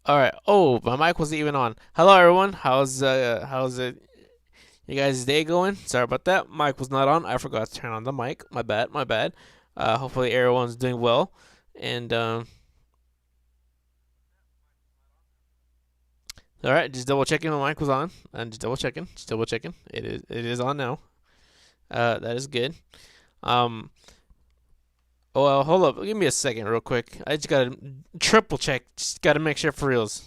All right. Oh, my mic wasn't even on. Hello, everyone. How's it? You guys' day going? Sorry about that. Mic was not on. I forgot to turn on the mic. My bad. My bad. Hopefully everyone's doing well. And all right, just double checking my mic was on, and just double checking, just double checking. It is on now. That is good. Um. Oh, well, hold up. Give me a second, real quick. I just gotta triple check. Just gotta make sure for reals.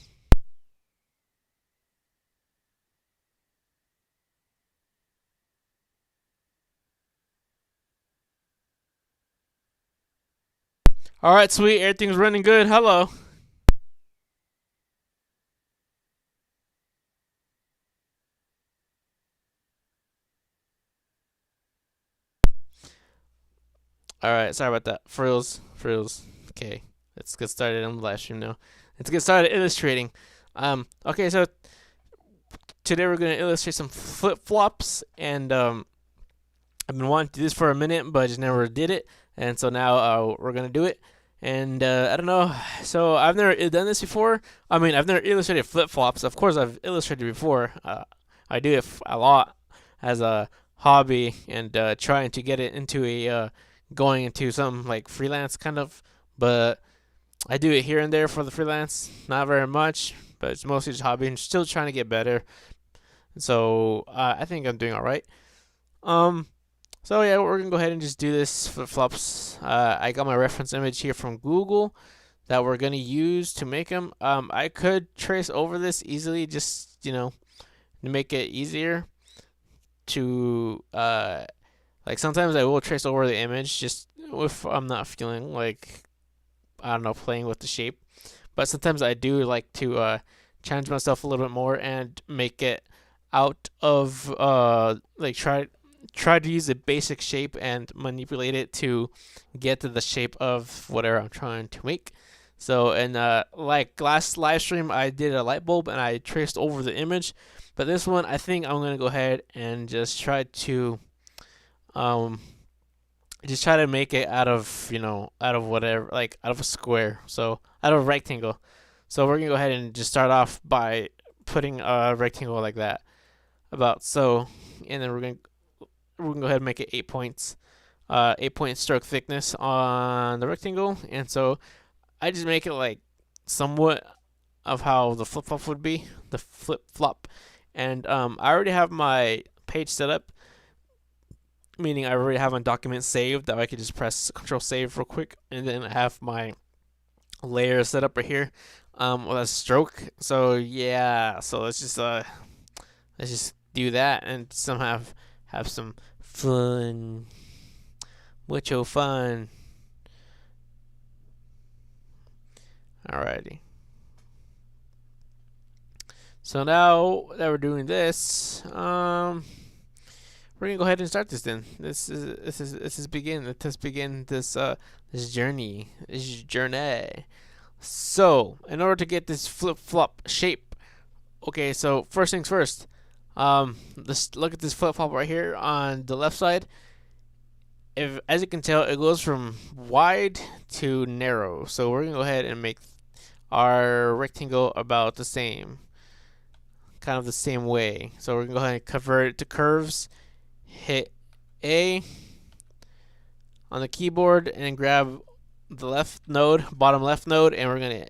All right, sweet. Everything's running good. Hello. All right, sorry about that. Frills, frills. Okay, let's get started on the live stream now. Let's get started illustrating. Okay, so today we're gonna illustrate some flip flops, and I've been wanting to do this for a minute, but I just never did it, and so now we're gonna do it. And I don't know. So I've never done this before. I mean, I've never illustrated flip flops. Of course, I've illustrated before. I do it a lot as a hobby, and trying to get it into a going into some like freelance kind of. But I do it here and there for the freelance, not very much, but it's mostly just hobby and still trying to get better. So I think I'm doing all right. Um, so yeah, we're gonna go ahead and just do this flip flops. I got my reference image here from Google that we're gonna use to make them. I could trace over this easily, just to make it easier to like sometimes I will trace over the image just if I'm not feeling like I don't know playing with the shape. But sometimes I do like to challenge myself a little bit more and make it out of like try to use a basic shape and manipulate it to get to the shape of whatever I'm trying to make. So in like last live stream, I did a light bulb and I traced over the image, but this one I think I'm gonna go ahead and um just try to make it out of out of whatever, like out of a square, so out of a rectangle. So we're gonna go ahead and just start off by putting a rectangle like that, about so, and then we're gonna go ahead and make it 8 points, 8 point stroke thickness on the rectangle. And so I just make it like somewhat of how the flip flop would be, the flip flop. And I already have my page set up, meaning I already have my document saved that I could just press Control Save real quick, and then I have my layer set up right here, with a stroke. So yeah, so let's just do that and somehow have some fun, mucho fun. Alrighty. So now that we're doing this, we're gonna go ahead and start this. Then this is begin. Let's begin this journey. This journey. So in order to get this flip flop shape, okay. So first things first. Let's look at this flip flop right here on the left side. If, as you can tell, it goes from wide to narrow. So we're gonna go ahead and make our rectangle about the same, kind of the same way. So we're gonna go ahead and convert it to curves. Hit A on the keyboard and grab the left node, bottom left node, and we're gonna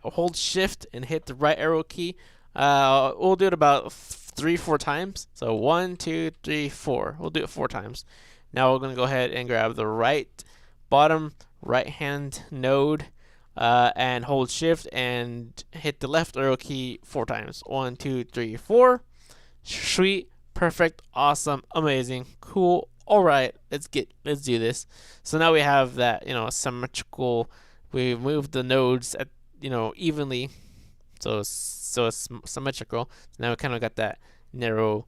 hold Shift and hit the right arrow key. We'll do it about 3-4 times. So 1, 2, 3, 4. We'll do it 4 times. Now we're gonna go ahead and grab the bottom right hand node, and hold Shift and hit the left arrow key 4 times. 1, 2, 3, 4. Sweet, perfect, awesome, amazing, cool. All right, let's do this. So now we have that symmetrical. We moved the nodes at evenly, so it's symmetrical. So now we kind of got that narrow,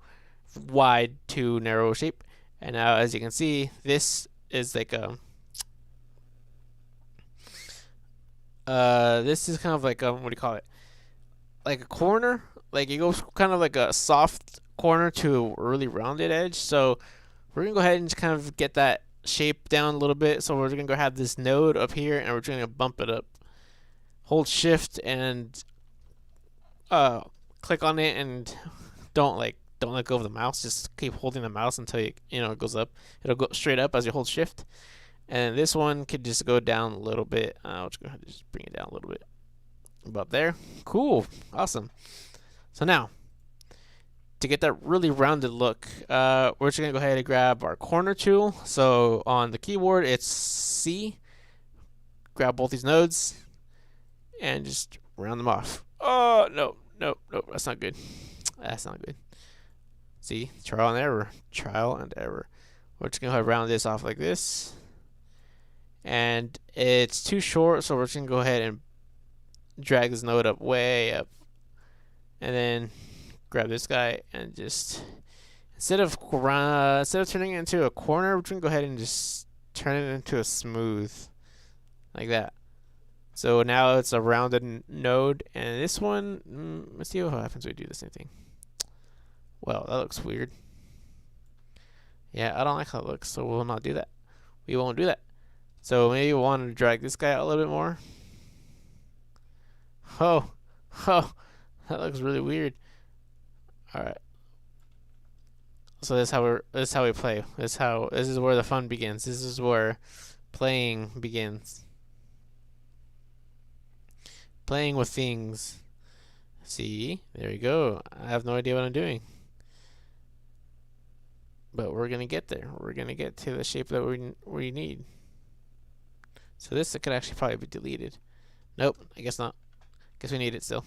wide to narrow shape. And now, as you can see, this is like this is kind of like what do you call it? Like a corner. Like it goes kind of like a soft corner to a really rounded edge. So we're gonna go ahead and just kind of get that shape down a little bit. So we're gonna go have this node up here, and we're gonna bump it up. Hold Shift and click on it and don't let go of the mouse. Just keep holding the mouse until it goes up. It'll go straight up as you hold shift. And this one could just go down a little bit. Let's go ahead and just bring it down a little bit. About there. Cool. Awesome. So now, to get that really rounded look, we're just going to go ahead and grab our corner tool. So on the keyboard, it's C. Grab both these nodes and just round them off. Oh, no. That's not good. That's not good. See? Trial and error. Trial and error. We're just going to go ahead and round this off like this. And it's too short, so we're just going to go ahead and drag this node up way up. And then grab this guy and just, instead of turning it into a corner, we're going to go ahead and just turn it into a smooth. Like that. So now it's a rounded node. And this one, let's see what happens when we do the same thing. Well, that looks weird. Yeah, I don't like how it looks, so we'll not do that. We won't do that. So maybe we want to drag this guy out a little bit more. Oh, that looks really weird. All right. So this is how we play. This is where the fun begins. This is where playing begins. Playing with things. See, there we go. I have no idea what I'm doing. But we're gonna get there. We're gonna get to the shape that we need. So this could actually probably be deleted. Nope, I guess not. Guess we need it still.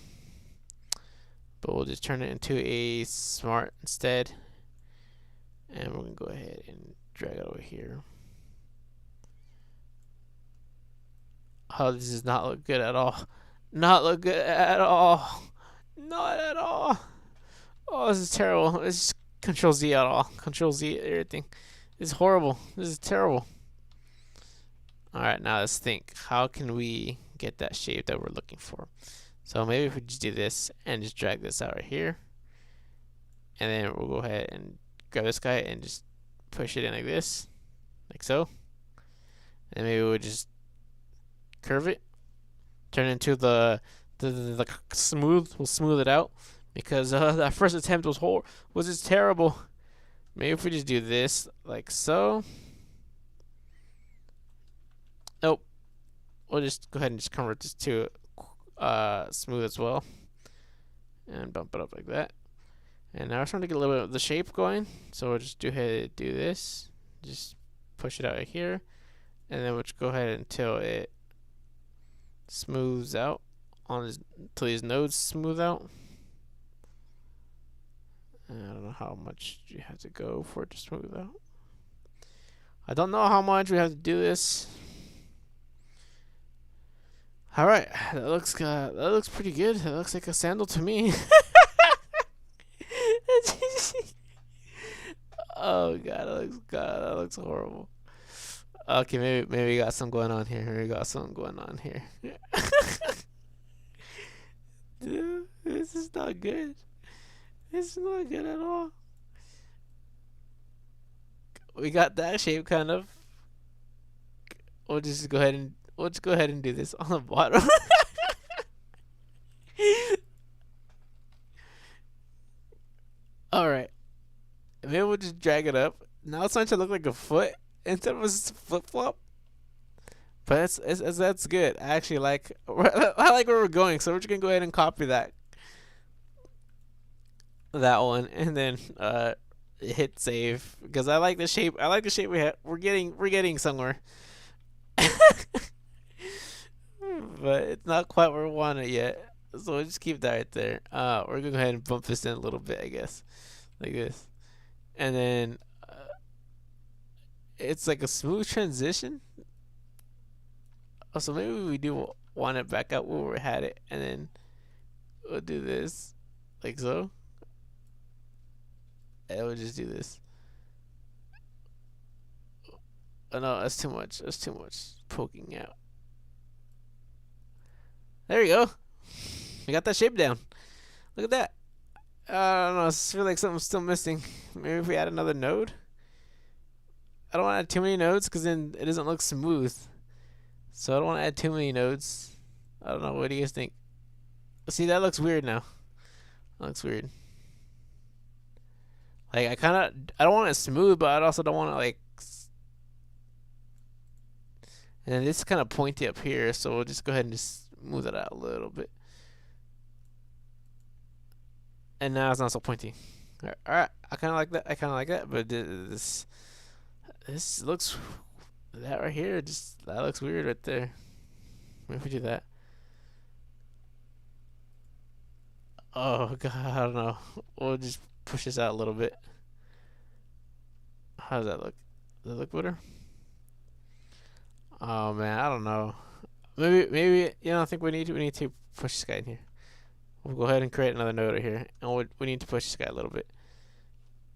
But we'll just turn it into a smart instead. And we're gonna go ahead and drag it over here. Oh, this does not look good at all. Not look good at all. Not at all. Oh, this is terrible. It's just Control Z at all. Control Z everything. This is horrible. This is terrible. Alright, now let's think. How can we get that shape that we're looking for? So maybe if we just do this and just drag this out right here. And then we'll go ahead and grab this guy and just push it in like this. Like so. And maybe we'll just curve it. Turn it into the smooth. We'll smooth it out. Because that first attempt was just terrible. Maybe if we just do this like so. Nope. We'll just go ahead and just convert this to smooth as well. And bump it up like that. And now we're starting to get a little bit of the shape going. So we'll just do this. Just push it out right here. And then we'll just go ahead until it smooths out until these nodes smooth out. And I don't know how much you have to go for it to smooth out. I don't know how much we have to do this. All right, that looks pretty good. That looks like a sandal to me. Oh god, that looks horrible. Okay, maybe we got something going on here. Dude, this is not good. This is not good at all. We got that shape kind of. We'll just go ahead and do this on the bottom. All right. Maybe we'll just drag it up. Now it's starting to look like a foot instead of a flip flop. But that's good. I actually like. I like where we're going, so we're just gonna go ahead and copy that one, and then hit save because I like the shape. I like the shape we have. We're getting somewhere. But it's not quite where we want it yet. So we'll just keep that right there. We're gonna go ahead and bump this in a little bit, I guess, like this, and then it's like a smooth transition. Oh, so maybe we do want it back up where we had it, and then we'll do this like so, and we'll just do this. Oh no, that's too much. That's too much poking out. There you go. We got that shape down. Look at that. I don't know. I feel like something's still missing. Maybe if we add another node. I don't want to add too many nodes because then it doesn't look smooth. So I don't want to add too many nodes. I don't know. What do you guys think? See, that looks weird now. That looks weird. Like I don't want it smooth, but I also don't want it like. And then this is kind of pointy up here, so we'll just go ahead and just move that out a little bit. And now it's not so pointy. All right, I kind of like that. I kind of like that, but this looks, that right here, just that looks weird right there. Maybe if we do that. Oh god, I don't know. We'll just push this out a little bit. How does that look? Does it look better? Oh man, I don't know. Maybe you know, I think we need to push this guy in here. We'll go ahead and create another node right here, and we need to push this guy a little bit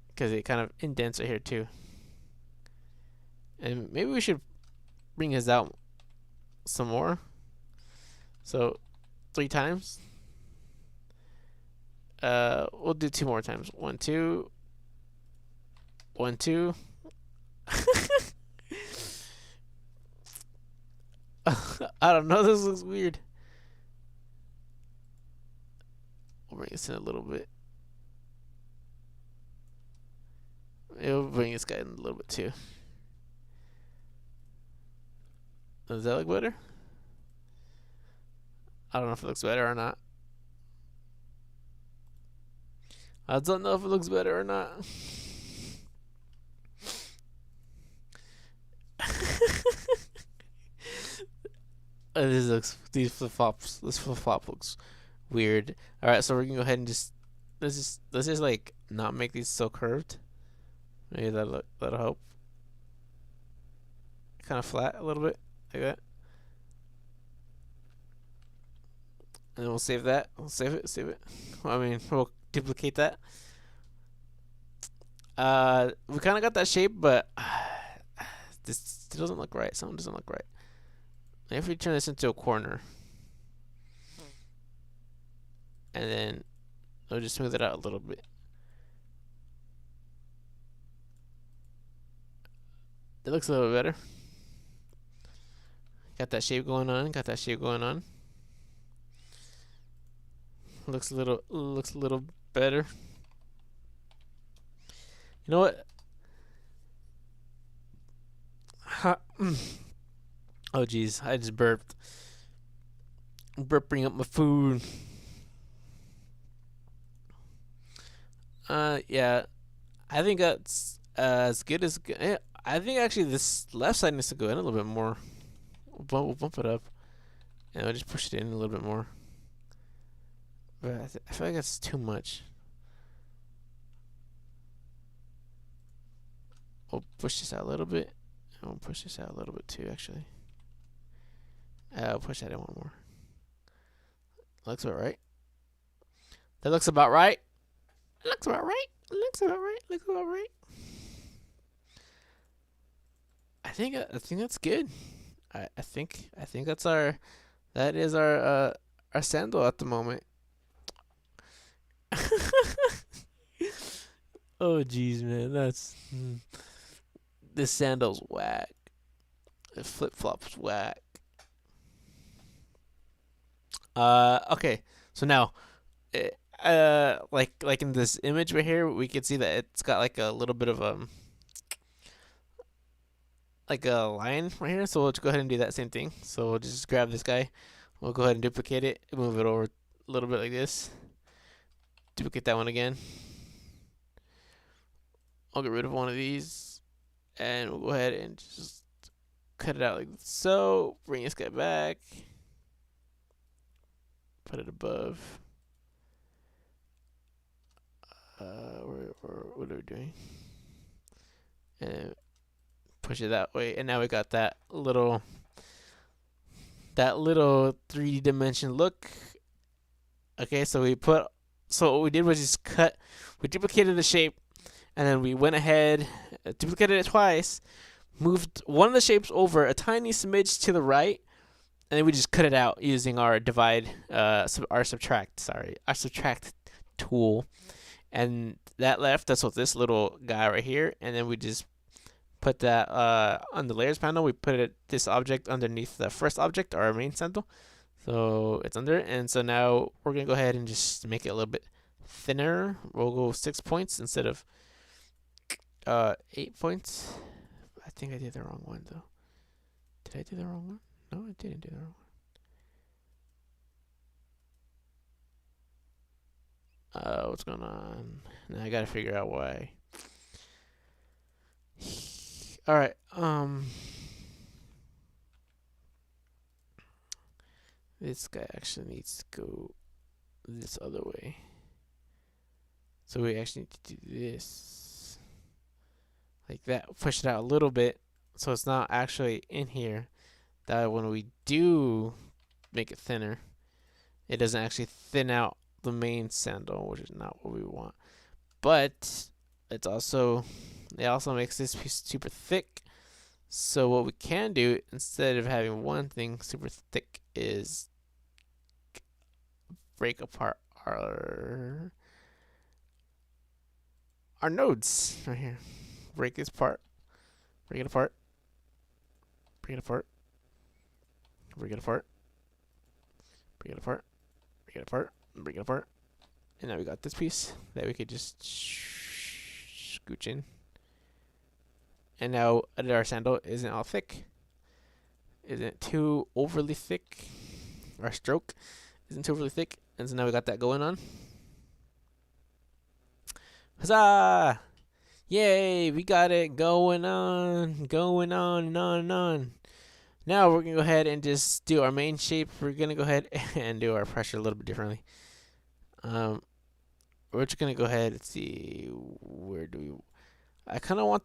because it kind of indents right here too. And maybe we should bring his out some more. So 3 times. We'll do 2 more times. 1, 2. 1, 2. I don't know. This looks weird. We'll bring this in a little bit. We'll bring this guy in a little bit too. Does that look better? I don't know if it looks better or not. I don't know if it looks better or not. This flip flop looks weird. All right, so we're gonna go ahead and let's just like not make these so curved. Maybe that'll help. Kind of flat a little bit like that. And then we'll save that. We'll save it. I mean, we'll duplicate that. We kind of got that shape, but this doesn't look right. Something doesn't look right. Maybe if we turn this into a corner, and then we'll just smooth it out a little bit. It looks a little bit better. Got that shape going on. Looks a little better. You know what? Oh jeez, I just burped. Burping up my food. Yeah, I think that's as good as. I think actually this left side needs to go in a little bit more. We'll bump it up, and we'll just push it in a little bit more. But I feel like that's too much. We'll push this out a little bit, and we'll push this out a little bit too, actually. I'll push that in one more. Looks about right. That looks about right. Looks about right. I think that's good. I think that is our sandal at the moment. Oh jeez, man, this sandal's whack. The flip flop's whack. Okay, so now, like in this image right here, we can see that it's got like a little bit of like a line right here. So we'll just go ahead and do that same thing. So we'll just grab this guy. We'll go ahead and duplicate it, move it over a little bit like this. Duplicate that one again. I'll get rid of one of these, and we'll go ahead and just cut it out like so. Bring this guy back. Put it above. What are we doing? And push it that way, and now we got that little 3-dimension look. Okay, so what we did was just we duplicated the shape, and then we went ahead, duplicated it twice, moved one of the shapes over a tiny smidge to the right, and then we just cut it out using our subtract tool, and that left us with this little guy right here, and then we just put that on the layers panel. We put this object underneath the first object, our main sandal, so it's under it. And so now we're gonna go ahead and just make it a little bit thinner. We'll go 6 points instead of 8 points. I think I did the wrong one though. Did I do the wrong one? No, I didn't do the wrong one. What's going on? Now I gotta figure out why. Alright, this guy actually needs to go this other way. So we actually need to do this. Like that. Push it out a little bit so it's not actually in here. That when we do make it thinner, it doesn't actually thin out the main sandal, which is not what we want. But it also makes this piece super thick. So what we can do instead of having one thing super thick is break apart our nodes right here. Break this part. Break it apart. Break it apart. Break it apart. Break it apart. Break it apart. Break it apart. And now we got this piece that we could just scooch in. And now our sandal isn't all thick. Isn't too overly thick. Our stroke isn't too overly thick. And so now we got that going on. Huzzah! Yay! We got it going on. Going on and on and on. Now we're going to go ahead and just do our main shape. We're going to go ahead and do our pressure a little bit differently. We're just going to go ahead and see where do we... I kind of want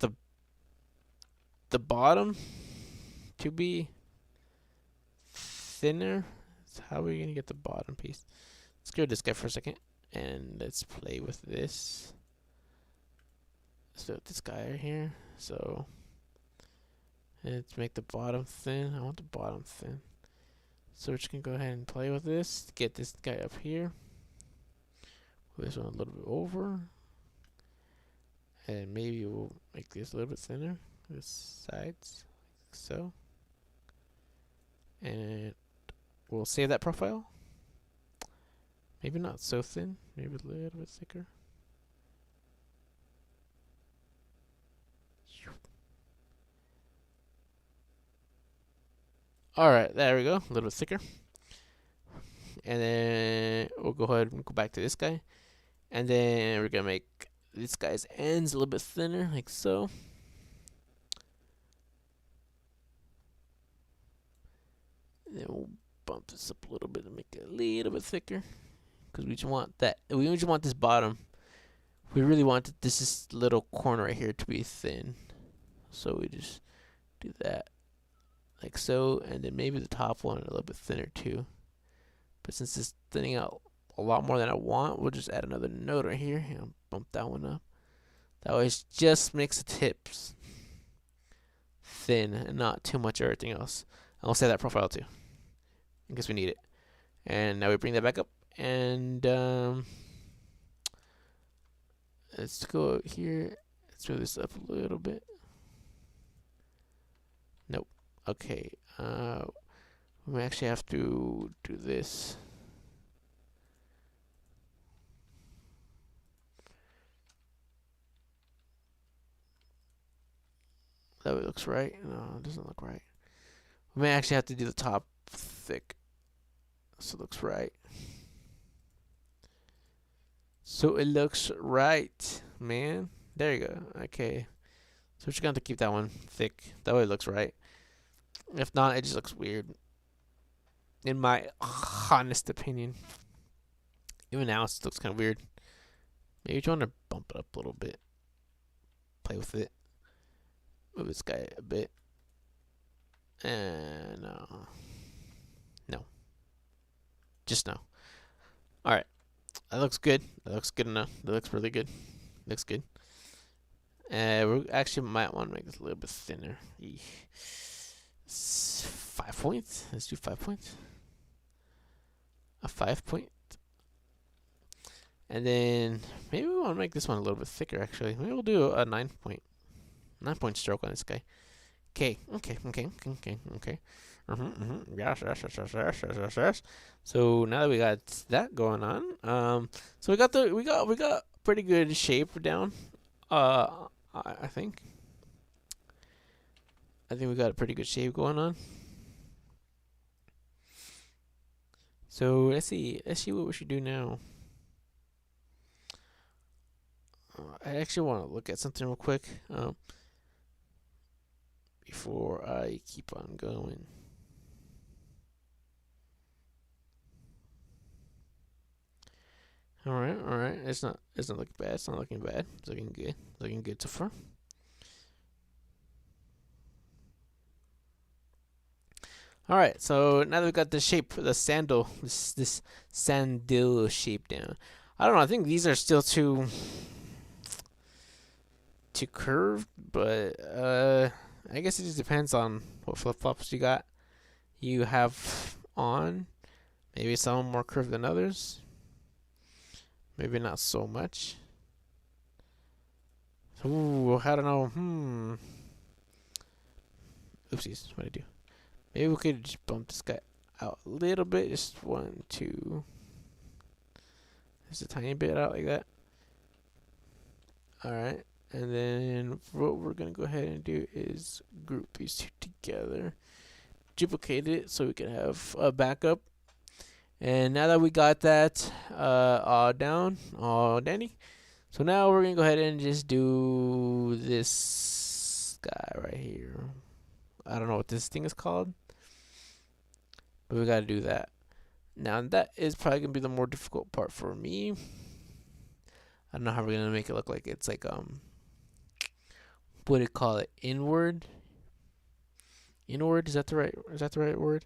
the bottom to be thinner. So how are we going to get the bottom piece? Let's go to this guy for a second. And let's play with this. So this guy right here. So let's make the bottom thin. I want the bottom thin. So we're just going to go ahead and play with this. Get this guy up here. Move this one a little bit over. And maybe we'll make this a little bit thinner. This sides. Like so. And we'll save that profile. Maybe not so thin. Maybe a little bit thicker. Alright, there we go. A little bit thicker. And then we'll go ahead and go back to this guy. And then we're going to make this guy's ends a little bit thinner, like so. And then we'll bump this up a little bit and make it a little bit thicker. Because we just want that. We just want this bottom. We really want this little corner right here to be thin. So we just do that. Like so, and then maybe the top one a little bit thinner too. But since it's thinning out a lot more than I want, we'll just add another node right here and bump that one up. That way it just makes the tips thin and not too much of everything else. I'll save that profile too, in case we need it. And now we bring that back up, and let's go here. Let's move this up a little bit. Nope. Okay, we actually have to do this. That way it looks right. No, it doesn't look right. We may actually have to do the top thick so it looks right. So it looks right, man. There you go. Okay. So we're just going to keep that one thick. That way it looks right. If not, it just looks weird. In my honest opinion. Even now, it looks kind of weird. Maybe you want to bump it up a little bit. Play with it. Move this guy a bit. And no. Just no. Alright. That looks good. That looks good enough. That looks really good. Looks good. We actually might want to make this a little bit thinner. 5 points. Let's do 5 points. A 5 point. And then maybe we want to make this one a little bit thicker actually. Maybe we'll do a 9 point. 9 point stroke on this guy. Okay. Yes. So now that we got that going on, so we got pretty good shape down. I think we got a pretty good shape going on. So let's see what we should do now. I actually want to look at something real quick before I keep on going. All right. It's not looking bad. It's not looking bad. It's looking good. Looking good so far. All right. So now that we got the shape, the sandal, this sandal shape down. I don't know. I think these are still too curved, but I guess it just depends on what flip flops you have on. Maybe some are more curved than others. Maybe not so much. Ooh, I don't know. Oopsies, what did I do? Maybe we could just bump this guy out a little bit. Just 1, 2. Just a tiny bit out like that. Alright. And then what we're going to go ahead and do is group these two together. Duplicate it so we can have a backup. And now that we got that all down, all dandy. So now we're going to go ahead and just do this guy right here. I don't know what this thing is called, but we got to do that. Now that is probably going to be the more difficult part for me. I don't know how we're going to make it look like it's like, what do you call it? Inward? Is that the right word?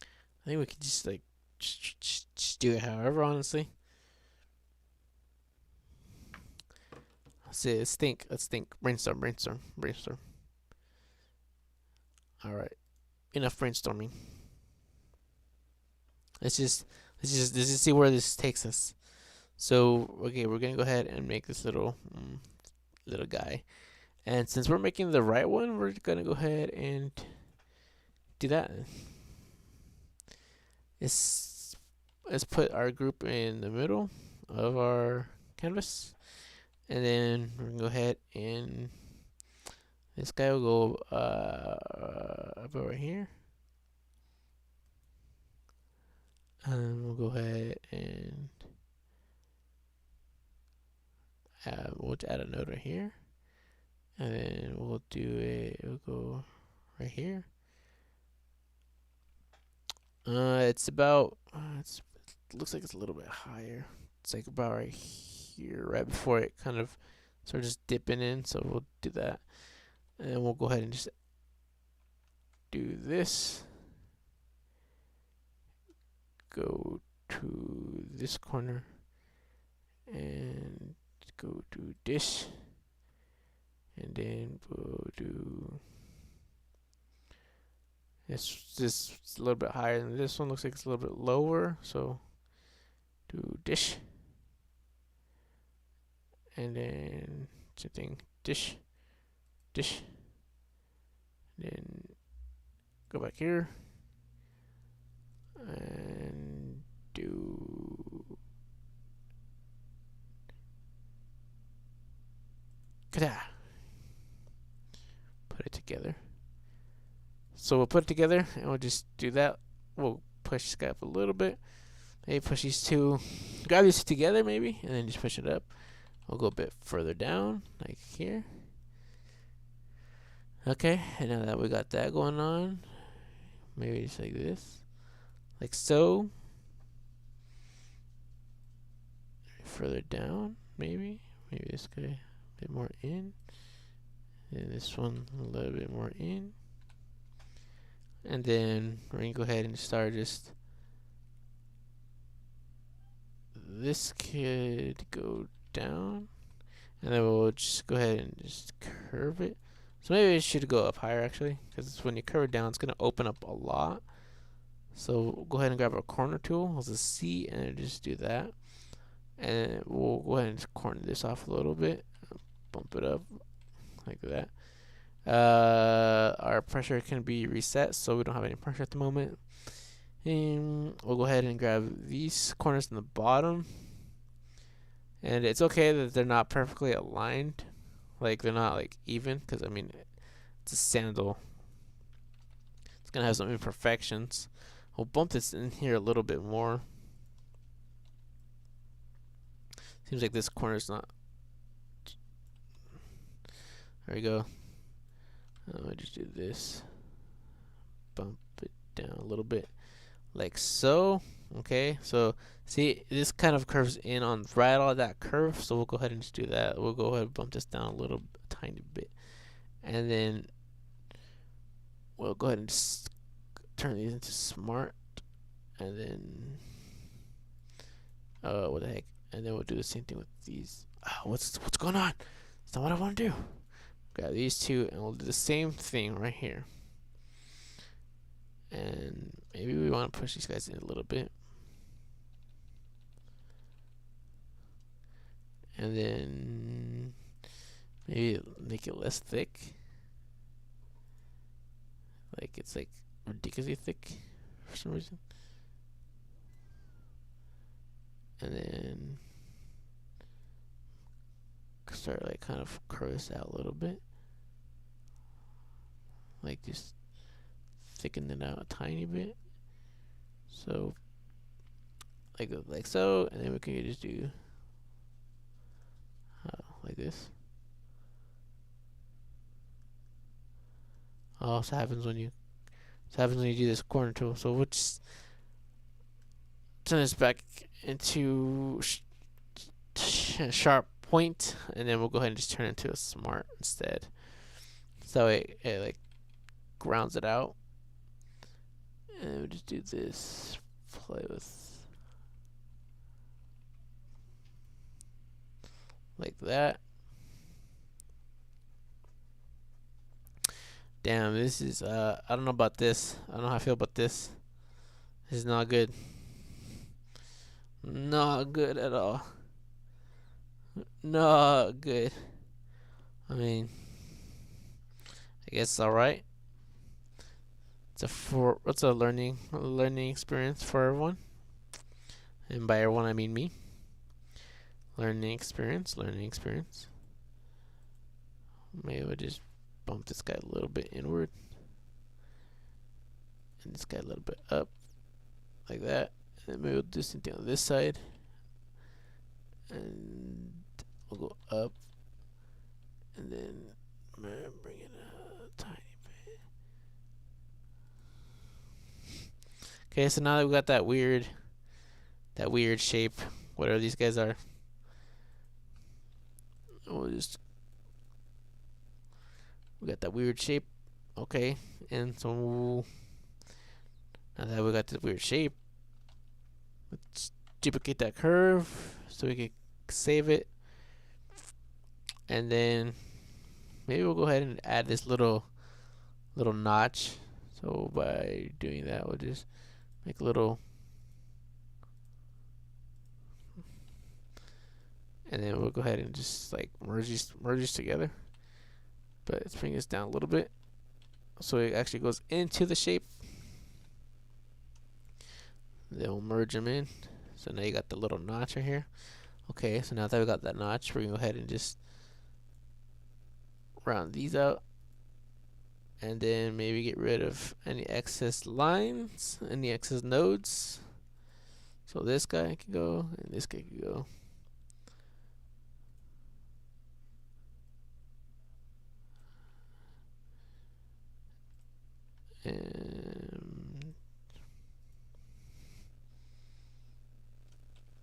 I think we could just like just do it however, honestly. Let's think. Brainstorm. All right, enough brainstorming. Let's just see where this takes us. So okay, we're gonna go ahead and make this little guy, and since we're making the right one, we're gonna go ahead and do that. Let's put our group in the middle of our canvas, and then we're gonna go ahead and this guy will go up over here. And we'll go ahead and we'll add a node right here. And then we'll do it, we'll go right here. It's about, it looks like it's a little bit higher. It's like about right here, right before it kind of starts just dipping in. So we'll do that. And then we'll go ahead and just do this. Go to this corner and go to dish, and then we'll do this a little bit higher than this one. Looks like it's a little bit lower, so do dish, and then same thing, dish, then go back here and do kada. Put it together. So we'll put it together and we'll just do that. We'll push this guy up a little bit. Maybe push these two, grab these two together maybe, and then just push it up. We'll go a bit further down, like here. Okay, and now that we got that going on, maybe just like this, like so. Further down, maybe this guy a bit more in, and this one a little bit more in, and then we're gonna go ahead and start just this could go down, and then we'll just go ahead and just curve it. So maybe it should go up higher actually, because when you curve it down, it's gonna open up a lot. So we'll go ahead and grab our corner tool. Let's just C and just do that. And we'll go ahead and corner this off a little bit. bump it up like that. Our pressure can be reset, so we don't have any pressure at the moment. And we'll go ahead and grab these corners in the bottom. And it's okay that they're not perfectly aligned, like they're not like even, because I mean it's a sandal. It's gonna have some imperfections. We'll bump this in here a little bit more. Seems like this corner's not. There we go. I'll just do this. Bump it down a little bit, like so. Okay, so see, this kind of curves in on right on that curve, so we'll go ahead and just do that. We'll go ahead and bump this down a little, tiny bit, and then we'll go ahead and just turn these into smart, and then what the heck, and then we'll do the same thing with these. What's going on? That's not what I want to do. Grab these two, and we'll do the same thing right here. And maybe we want to push these guys in a little bit. And then maybe make it less thick. Like it's like ridiculously thick for some reason. And then start like kind of curve this out a little bit. Like just thicken it out a tiny bit. So like so, and then we can just do like this. Oh, so happens when you do this corner tool. So we'll just turn this back into sharp point, and then we'll go ahead and just turn it into a smart instead. So it like grounds it out. And we'll just do this, play with like that. Damn, this is I don't know about this. I don't know how I feel about this. This is not good. Not good at all. Not good. I mean, I guess it's alright. It's a learning experience for everyone. And by everyone I mean me. Learning experience. Maybe we'll just bump this guy a little bit inward. And this guy a little bit up. Like that. And then maybe we'll do something on this side. And we'll go up. And then bring it a tiny bit. Okay, so now that we got that weird shape, whatever these guys are, we got that weird shape. Okay, and so now that we got this weird shape, let's duplicate that curve so we can save it, and then maybe we'll go ahead and add this little notch. So by doing that, we'll just make a little, and then we'll go ahead and just like merge these together. But let's bring this down a little bit so it actually goes into the shape. Then we'll merge them in. So now you got the little notch right here. Okay, so now that we got that notch, we're gonna go ahead and just round these out, and then maybe get rid of any excess lines, any excess nodes. So this guy can go, and this guy can go. And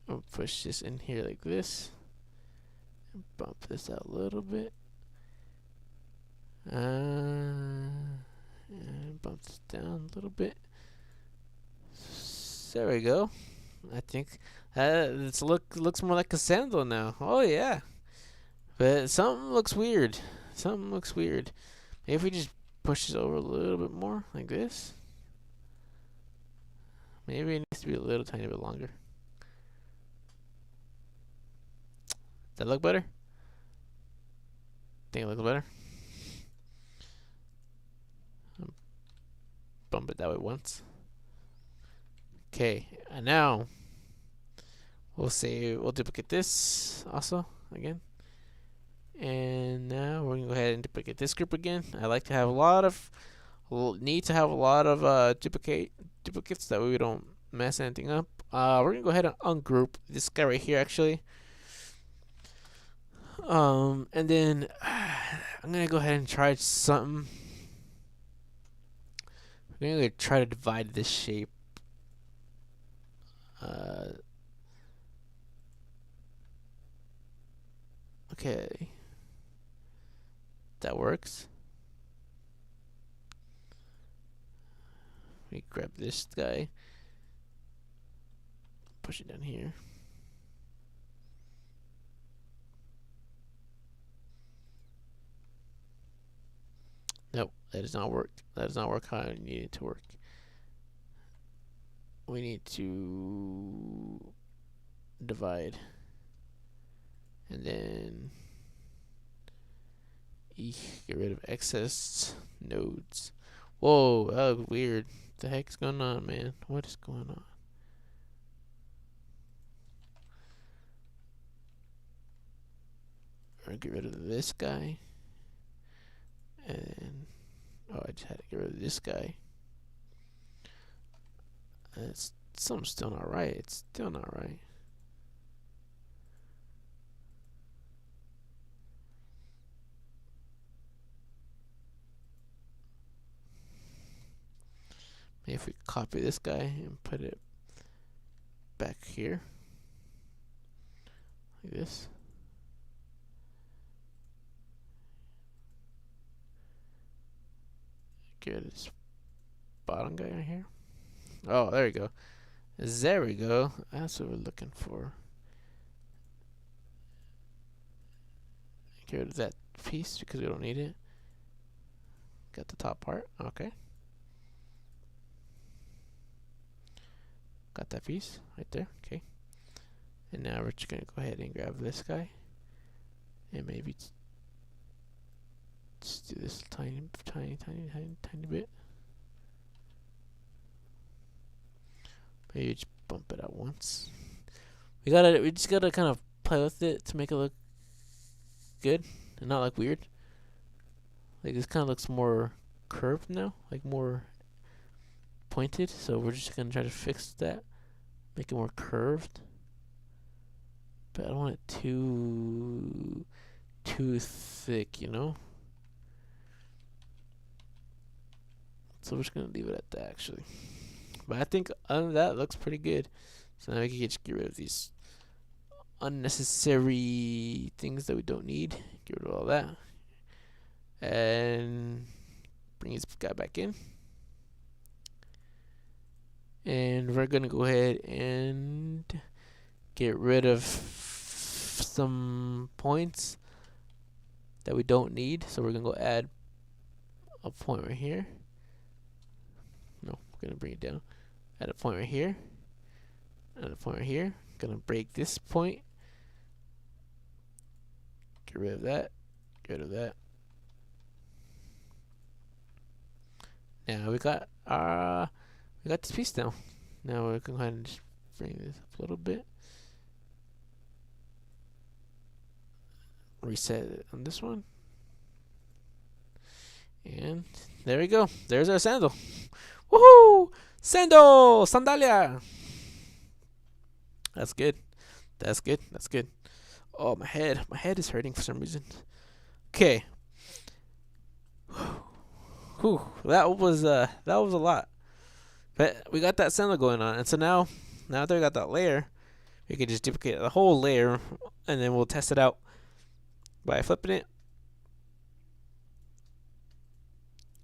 I'll push this in here like this, and bump this out a little bit. And bump this down a little bit. There we go. I think it looks more like a sandal now. Oh yeah, but something looks weird. Maybe if we just push this over a little bit more, like this. Maybe it needs to be a little tiny bit longer. Does that look better? think it looks better. Bump it that way once. Okay, and now we'll duplicate this also again. And now we're gonna go ahead and duplicate this group again. I like to have need to have a lot of duplicates that way we don't mess anything up. We're gonna go ahead and ungroup this guy right here actually. And then I'm gonna go ahead and try something. I'm gonna try to divide this shape. Okay, that works. We grab this guy, push it down here. Nope, that does not work. That does not work how I need it to work. We need to divide. And then get rid of excess nodes. Whoa, that looks weird. What the heck's going on, man? What is going on? Or get rid of this guy. And I just had to get rid of this guy. And something's still not right. It's still not right. Maybe if we copy this guy and put it back here, like this. Get rid of this bottom guy right here. Oh, there we go. There we go. That's what we're looking for. Get rid of that piece because we don't need it. Got the top part. Okay. Got that piece right there. Okay. And now we're just going to go ahead and grab this guy. And maybe just do this tiny bit. Maybe just bump it out once. We just gotta kind of play with it to make it look good and not like weird. Like this kind of looks more curved now, like more pointed. So we're just gonna try to fix that, make it more curved. But I don't want it too thick, you know. So we're just gonna leave it at that actually. But I think other than that, it looks pretty good. So now we can just get rid of these unnecessary things that we don't need. Get rid of all that. And bring this guy back in. And we're going to go ahead and get rid of some points that we don't need. So we're going to go add a point right here. No, we're going to bring it down. Add a point right here. Add a point right here. Gonna break this point. Get rid of that. Get rid of that. Now we got this piece now. Now we're gonna go ahead and just bring this up a little bit. Reset it on this one. And there we go. There's our sandal. Woohoo! Sandal! Sandalia! That's good. That's good. That's good. Oh, my head. My head is hurting for some reason. Okay. Whew. That was a lot. But we got that sandal going on. And so now that we got that layer, we can just duplicate the whole layer and then we'll test it out by flipping it.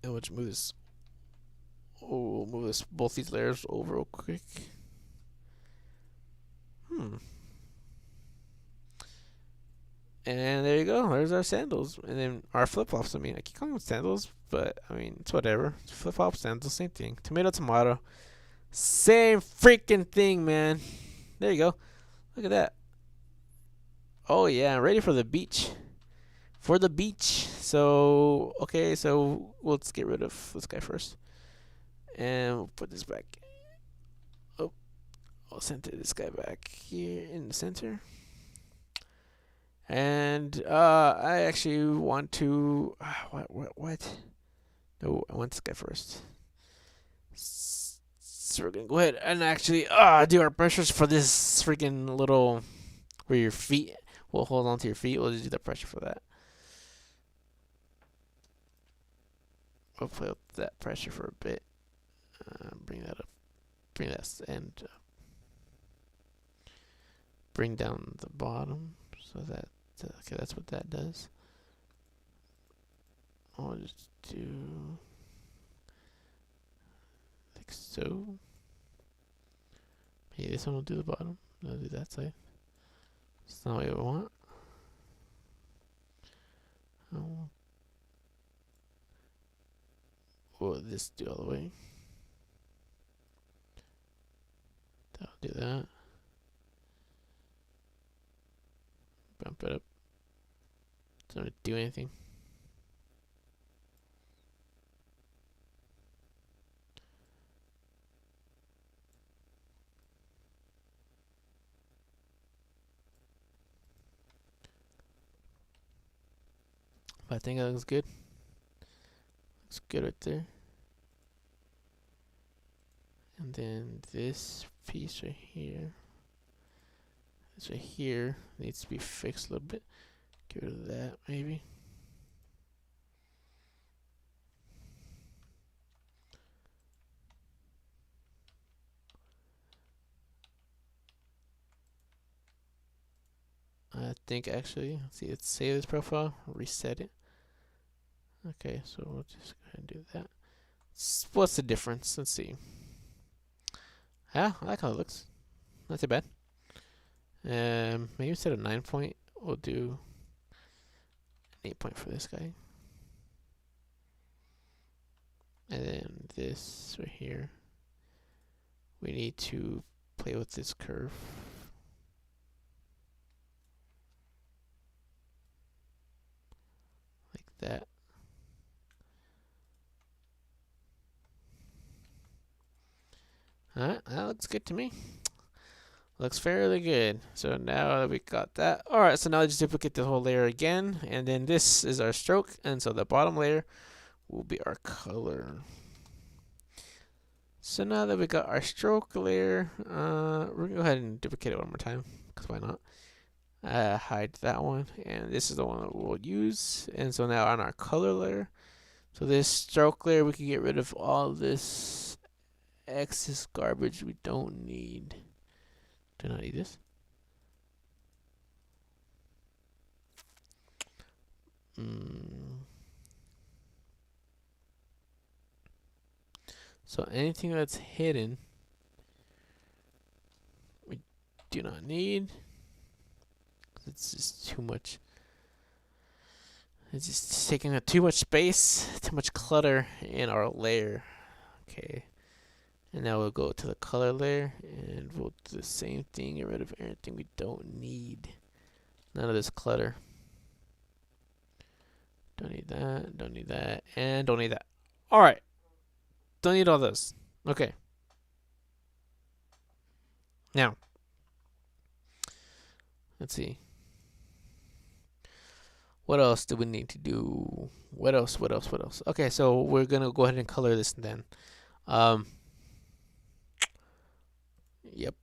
And we'll just move this. Oh, we'll move both these layers over real quick. And there you go. There's our sandals. And then our flip-flops. I mean, I keep calling them sandals, but I mean, it's whatever. Flip-flops, sandals, same thing. Tomato, tomato. Same freaking thing, man. There you go. Look at that. Oh, yeah. Ready for the beach. for the beach. So okay, so let's get rid of this guy first, and we'll put this back. Oh, I'll center this guy back here in the center. And I actually want to what? No, I want this guy first. So we're gonna go ahead and actually do our pressures for this freaking little where your feet will hold on to your feet. We'll just do the pressure for that. We'll play with that pressure for a bit. Bring that up. Bring that and bring down the bottom so that okay, that's what that does. I'll just do like so. Hey, this one will do the bottom. I'll do that side. It's not what we want. We'll this do all the way. That'll do that. Bump it up. Don't do anything. I think that looks good. Looks good right there. And then this piece right here. This right here needs to be fixed a little bit. Get rid of that maybe. I think actually, let's see, let's save this profile, reset it. Okay, so we'll just go ahead and do that. What's the difference? Let's see. Yeah, I like how it looks. Not too bad. Maybe instead of 9 point, we'll do an 8 point for this guy. And then this right here, we need to play with this curve. Like that. Alright, that looks good to me. Looks fairly good. So now that we got that. Alright, so now just duplicate the whole layer again. And then this is our stroke. And so the bottom layer will be our color. So now that we got our stroke layer, we're going to go ahead and duplicate it one more time. Because why not? Hide that one. And this is the one that we'll use. And so now on our color layer. So this stroke layer, we can get rid of all this excess garbage we don't need. Do not need this. So anything that's hidden, we do not need. It's just too much. It's just taking up too much space, too much clutter in our layer. Okay. And now we'll go to the color layer and we'll do the same thing, get rid of everything we don't need. None of this clutter. Don't need that, don't need that, and don't need that. Alright. Don't need all those. Okay. Now, let's see. What else do we need to do? What else? Okay, so we're gonna go ahead and color this then. Yep.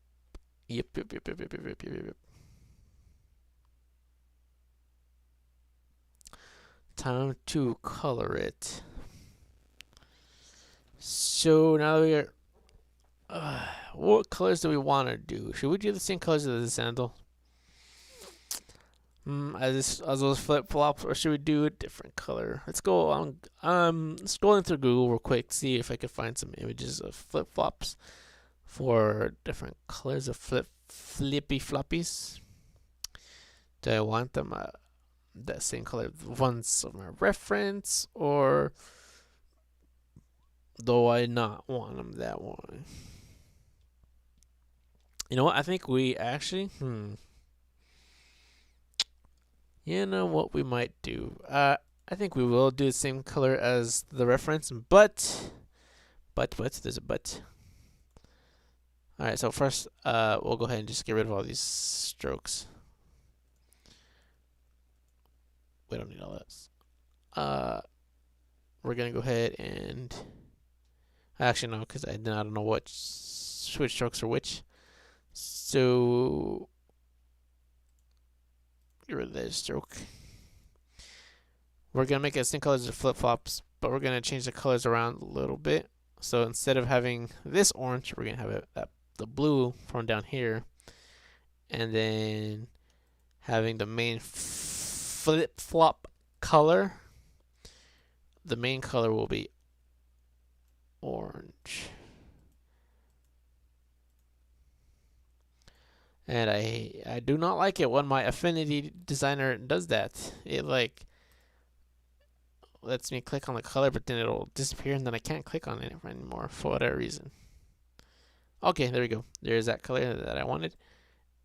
Time to color it. So now we are. What colors do we want to do? Should we do the same colors as the sandal? As those flip flops, or should we do a different color? Let's go on. Scrolling through Google real quick, see if I can find some images of flip flops for different colors of flippy floppies. Do I want them that same color ones of my reference, or do I not want them that one? You know what? I think we actually You know what we might do? I think we will do the same color as the reference, but there's a but. All right, so first, we'll go ahead and just get rid of all these strokes. We don't need all this. We're gonna go ahead and actually no, because I don't know which strokes are which. So get rid of that stroke. We're gonna make it the same colors as the flip flops, but we're gonna change the colors around a little bit. So instead of having this orange, we're gonna have the blue from down here, and then having the main flip flop color. The main color will be orange. And I do not like it when my Affinity Designer does that. It like lets me click on the color, but then it'll disappear, and then I can't click on it anymore for whatever reason. Okay, there we go. There's that color that I wanted.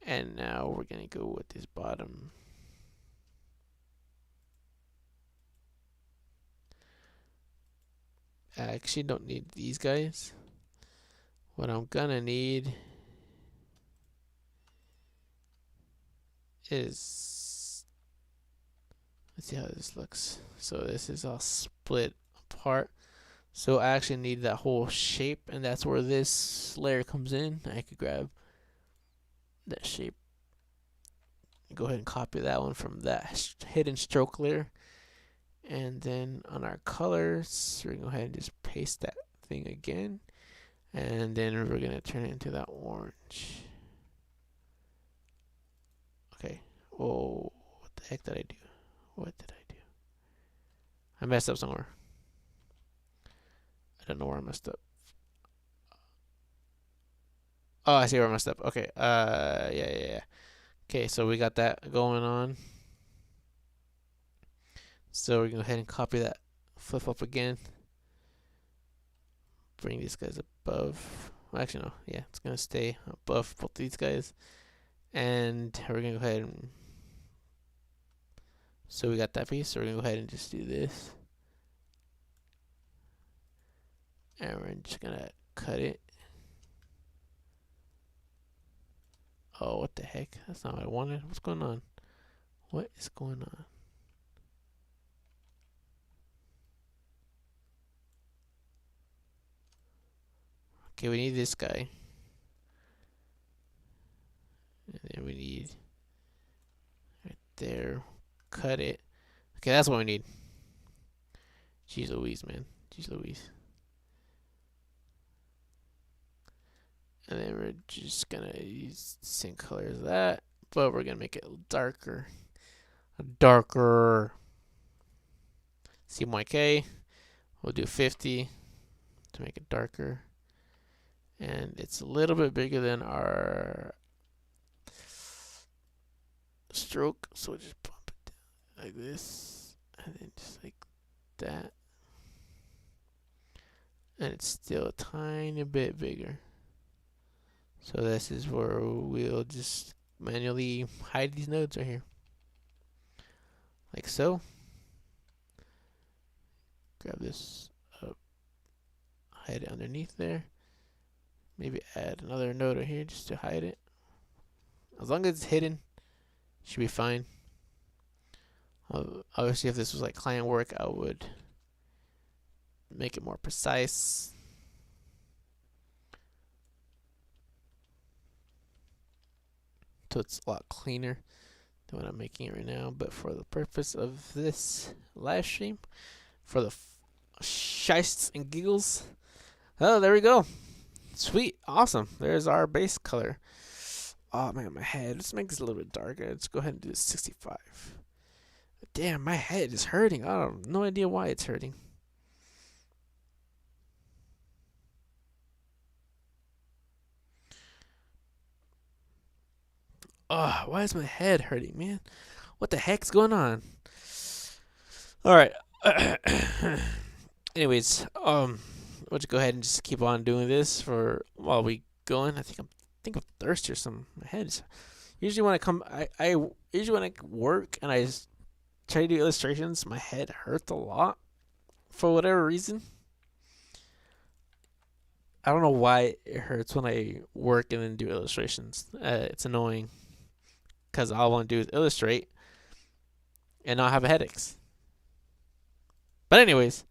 And now we're gonna go with this bottom. I actually don't need these guys. What I'm gonna need is, let's see how this looks. So this is all split apart. So I actually need that whole shape, and that's where this layer comes in. I could grab that shape, go ahead and copy that one from that hidden stroke layer, and then on our colors, we're gonna go ahead and just paste that thing again, and then we're gonna turn it into that orange. Okay. Oh, what the heck did I do? What did I do? I messed up somewhere. I don't know where I messed up. Oh, I see where I messed up. Okay. Yeah. Okay, so we got that going on. So we're gonna go ahead and copy that flip up again. Bring these guys above. Well, actually, no. Yeah, it's gonna stay above both these guys. And we're gonna go ahead and. So we got that piece. So we're gonna go ahead and just do this. And we're just gonna cut it. Oh, what the heck? That's not what I wanted. What's going on? What is going on? Okay, we need this guy. And then we need right there. Cut it. Okay, that's what we need. Jeez Louise, man. Jeez Louise. And then we're just gonna use the same color as that, but we're gonna make it darker. Darker. CMYK. We'll do 50 to make it darker. And it's a little bit bigger than our stroke, so we'll just bump it down like this, and then just like that. And it's still a tiny bit bigger. So this is where we'll just manually hide these nodes right here. Like so. Grab this up, hide it underneath there. Maybe add another node right here just to hide it. As long as it's hidden, should be fine. Obviously, if this was like client work, I would make it more precise. So it's a lot cleaner than what I'm making it right now. But for the purpose of this live stream, for the shists and giggles, oh, there we go. Sweet, awesome. There's our base color. Oh man, my head. Let's make this a little bit darker. Let's go ahead and do 65. Damn, my head is hurting. I have no idea why it's hurting. Oh, why is my head hurting, man? What the heck's going on? All right. Anyways, we'll just go ahead and just keep on doing this for while we going. I think I'm thirsty or something. My head is usually when I come, I usually when I work and I just try to do illustrations, my head hurts a lot for whatever reason. I don't know why it hurts when I work and then do illustrations. It's annoying because all I want to do is illustrate and not have headaches. But anyways,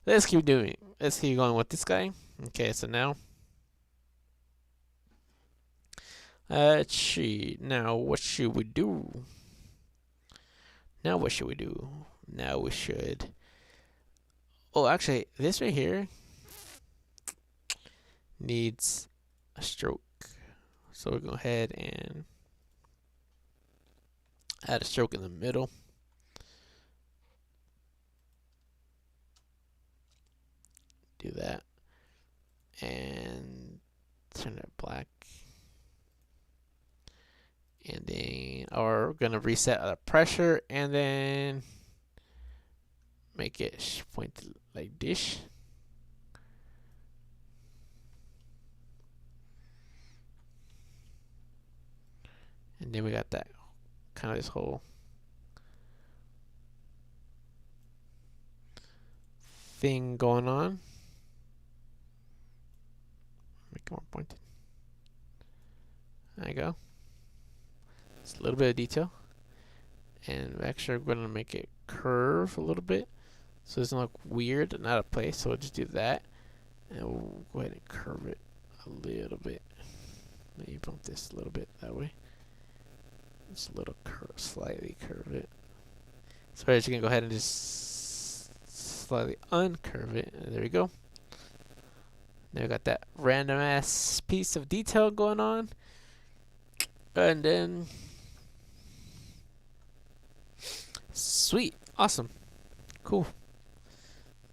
let's keep going with this guy. Okay, so now, now what should we do? Now we should. Oh, actually, this right here needs a stroke. So we'll go ahead and add a stroke in the middle. Do that. And turn it black. And then, or we're going to reset the pressure and then make it point like this. And then we got that kind of this whole thing going on. Make it more pointed. There you go. Just a little bit of detail. And actually we're going to make it curve a little bit so it doesn't look weird and out of place. So we'll just do that. And we'll go ahead and curve it a little bit. Maybe bump this a little bit that way. Just a little curve, slightly curve it. So we're just going to go ahead and just slightly uncurve it. And there we go. Now we got that random ass piece of detail going on. And then sweet, awesome, cool.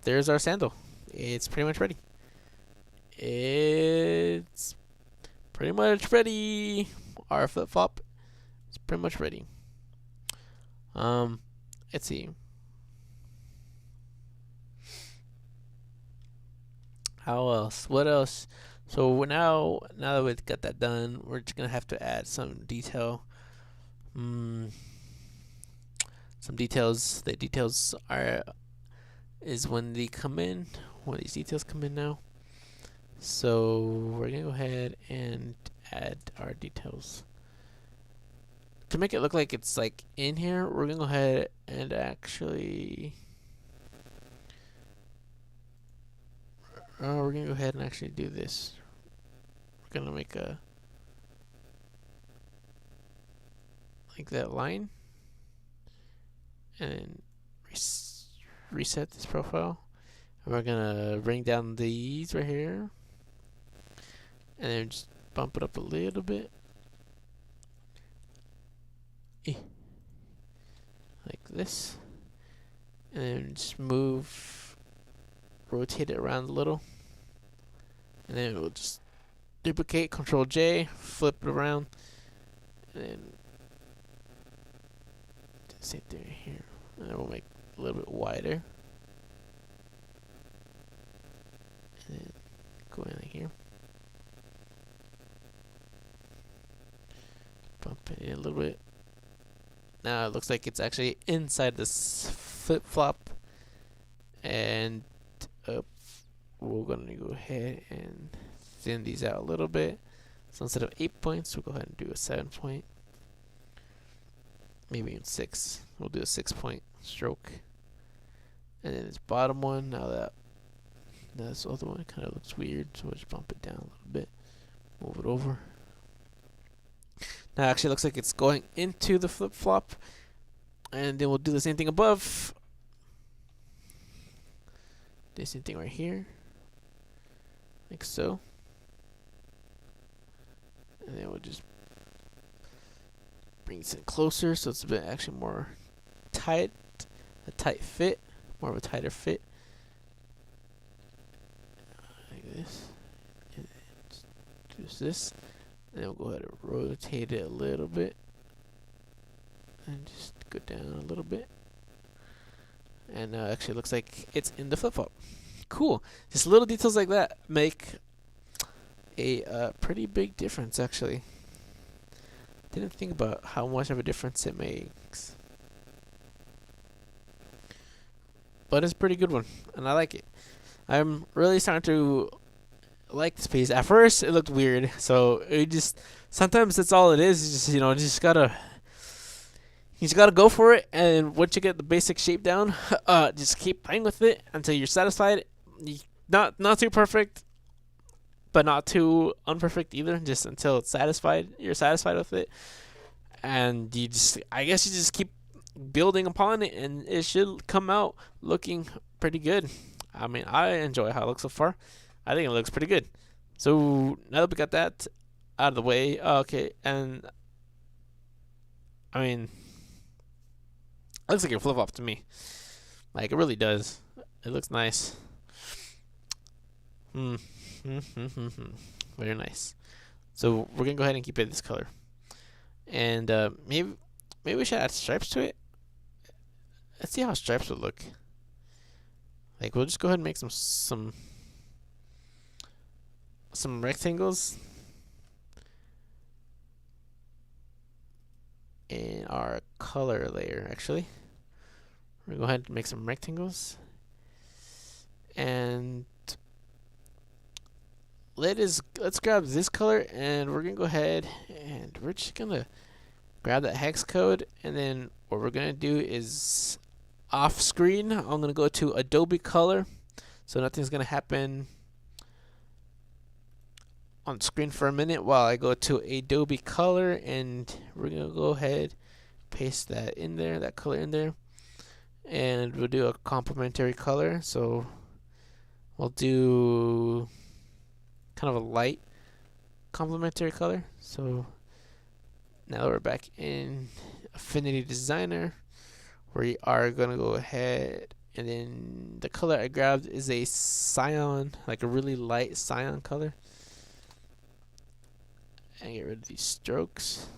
There's our sandal. It's pretty much ready. It's pretty much ready. Our flip flop is pretty much ready. Let's see. How else? What else? So now that we've got that done, we're just gonna have to add some detail. Some details. The details is when they come in. When these details come in now. So we're gonna go ahead and add our details. To make it look like it's like in here, we're gonna go ahead and actually we're gonna go ahead and actually do this. We're gonna make a like that line and reset this profile. And we're gonna bring down these right here and then just bump it up a little bit. Like this. And then just rotate it around a little. And then we'll just duplicate, Control J, flip it around, and then do the same thing here. And then we'll make it a little bit wider. And then go in here. Bump it in a little bit. Now it looks like it's actually inside this flip flop. And we're gonna go ahead and thin these out a little bit. So instead of 8 points, we'll go ahead and do a 7 point. Maybe even 6. We'll do a 6 point stroke. And then this bottom one, now that this other one kind of looks weird, so we'll just bump it down a little bit. Move it over. Now it actually looks like it's going into the flip flop. And then we'll do the same thing above. Do the same thing right here. Like so. And then we'll just bring this in closer so it's a bit actually more tight. A tight fit. More of a tighter fit. Like this. And then just do this. And then we'll go ahead and rotate it a little bit. And just go down a little bit. And now it actually looks like it's in the flip-flop. Cool. Just little details like that make a pretty big difference, actually. Didn't think about how much of a difference it makes. but it's a pretty good one, and I like it. I'm really starting to like this piece. At first, it looked weird, so it just sometimes that's all it is. Just you just gotta go for it, and once you get the basic shape down, just keep playing with it until you're satisfied. You, not too perfect, but not too unperfect either. Just until it's satisfied, you're satisfied with it, and I guess you just keep building upon it, and it should come out looking pretty good. I mean, I enjoy how it looks so far. I think it looks pretty good. So now that we got that out of the way, okay, and I mean, it looks like a flip flop to me. Like it really does. It looks nice. Hmm. Very nice. So we're gonna go ahead and keep it this color, and maybe we should add stripes to it. Let's see how stripes would look. Like we'll just go ahead and make some rectangles in our color layer. Actually, we're gonna go ahead and make some rectangles, and let's grab this color, and we're gonna go ahead and we're just gonna grab that hex code, and then what we're gonna do is off screen I'm gonna go to Adobe Color, so nothing's gonna happen on screen for a minute while I go to Adobe Color, and we're gonna go ahead paste that in there, that color in there, and we'll do a complementary color. So we'll do kind of a light complementary color. So now we're back in Affinity Designer. We are gonna go ahead, and then the color I grabbed is a cyan, like a really light cyan color, and get rid of these strokes,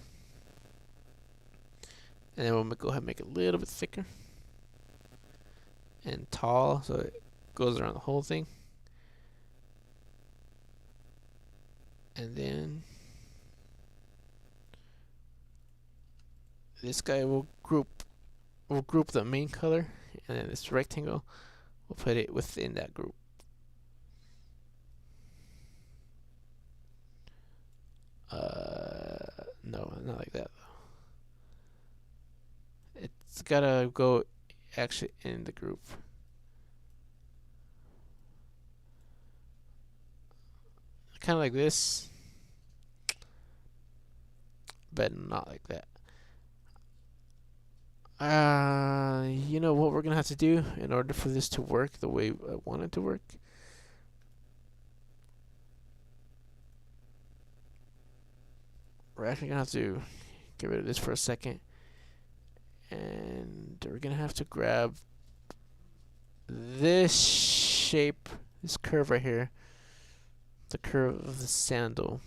and then we'll go ahead and make it a little bit thicker and tall so it goes around the whole thing. And then this guy will group the main color, and then this rectangle we'll put it within that group. No, not like that though. It's gotta go actually in the group. Kind of like this, but not like that. You know what we're gonna have to do in order for this to work the way I want it to work? We're actually gonna have to get rid of this for a second, and we're gonna have to grab this shape, this curve right here, the curve of the sandal,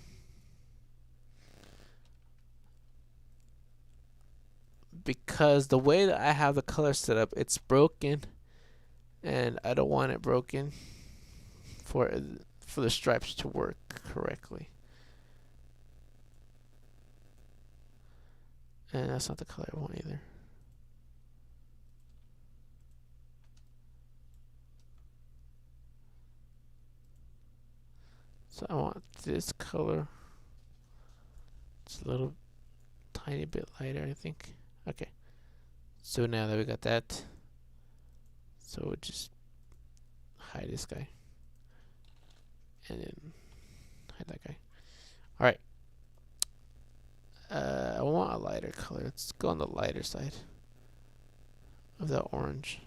because the way that I have the color set up, it's broken, and I don't want it broken for the stripes to work correctly. And that's not the color I want either. So I want this color. It's a little tiny bit lighter, I think. Okay. So now that we got that, so we'll just hide this guy, and then hide that guy. All right. I want a lighter color. Let's go on the lighter side of that orange.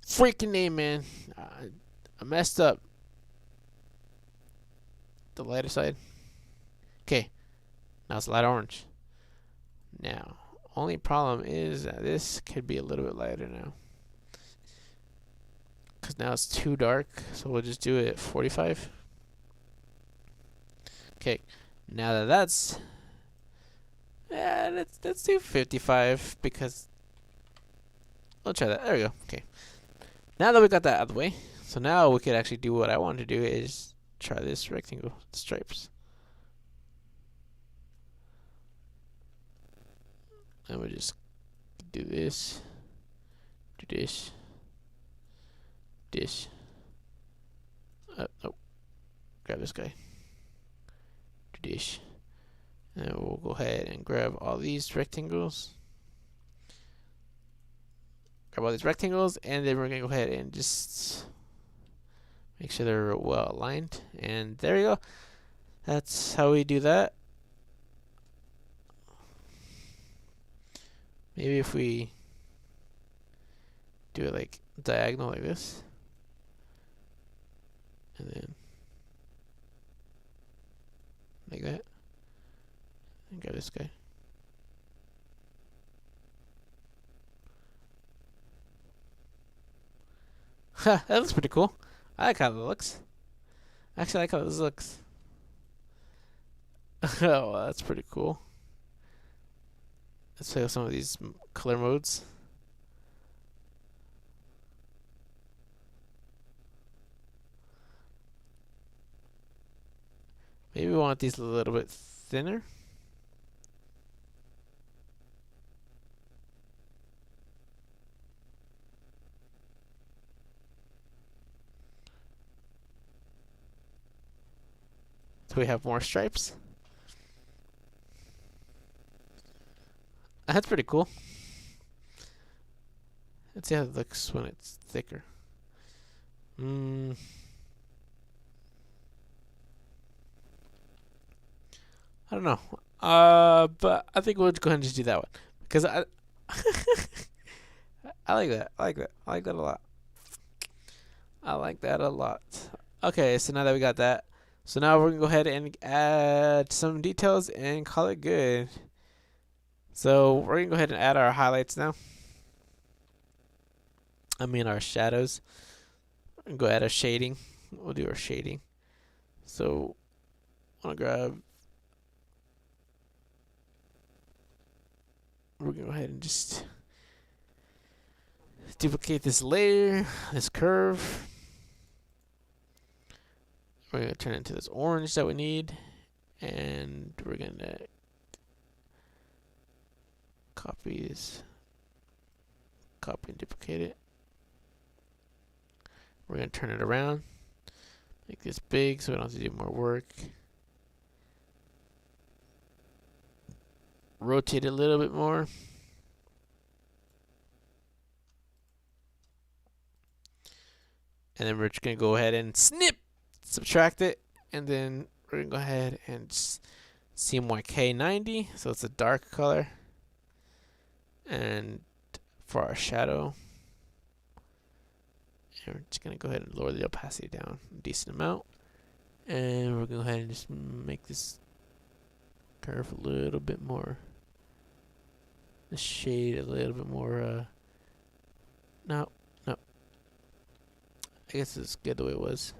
Freaking name, man. I messed up. The lighter side. Okay. Now it's light orange. Now, only problem is that this could be a little bit lighter now, because now it's too dark. So we'll just do it at 45. Okay. Now that that's let's do 55, because we'll try that. There we go. Okay. Now that we got that out of the way, so now we could actually do what I want to do, is try this rectangle with stripes. And we'll just do this, dish. Nope. Grab this guy. Dish. And we'll go ahead and grab all these rectangles. Grab all these rectangles, and then we're gonna go ahead and just make sure they're well aligned. And there we go. That's how we do that. Maybe if we do it like diagonal like this, and then like that, and grab this guy. Ha, that looks pretty cool. I like how it looks. Actually, I like how this looks. Oh, that's pretty cool. Let's play with some of these color modes. Maybe we want these a little bit thinner. So we have more stripes. That's pretty cool. Let's see how it looks when it's thicker. I don't know. But I think we'll go ahead and just do that one because I I like that. I like that. I like that a lot. I like that a lot. Okay, so now that we got that, so now we're gonna go ahead and add some details and call it good. So we're gonna go ahead and add our highlights now. I mean our shadows. We're gonna go add our shading. We'll do our shading. So I'm gonna grab. We're gonna go ahead and just duplicate this layer, this curve. We're gonna turn it into this orange that we need, and we're gonna copy this, copy and duplicate it. We're gonna turn it around, make this big so we don't have to do more work. Rotate it a little bit more. And then we're just gonna go ahead and snip, subtract it, and then we're gonna go ahead and just CMYK 90, so it's a dark color. And for our shadow, and we're just gonna go ahead and lower the opacity down a decent amount. And we're gonna go ahead and just make this curve a little bit more, the shade a little bit more, no, I guess it's good the way it was.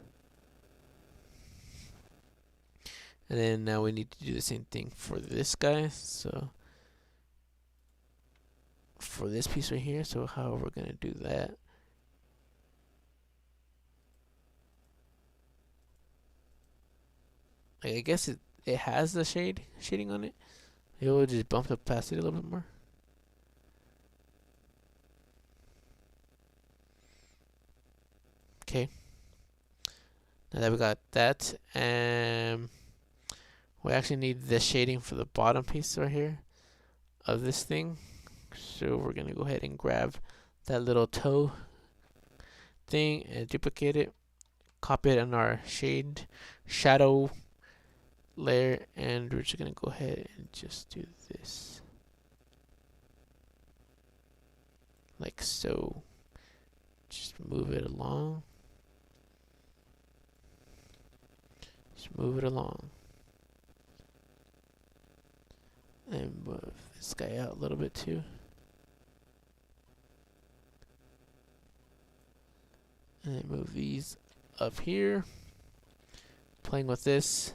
And then now we need to do the same thing for this guy. So for this piece right here, so how we're gonna do that? I guess it has the shading on it. Maybe we'll just bump the opacity a little bit more. Okay. Now that we got that, we actually need the shading for the bottom piece right here of this thing. So we're gonna go ahead and grab that little toe thing and duplicate it, copy it on our shadow layer, and we're just gonna go ahead and just do this like so. Just move it along. Just move it along. And move this guy out a little bit too. And then move these up here. Playing with this.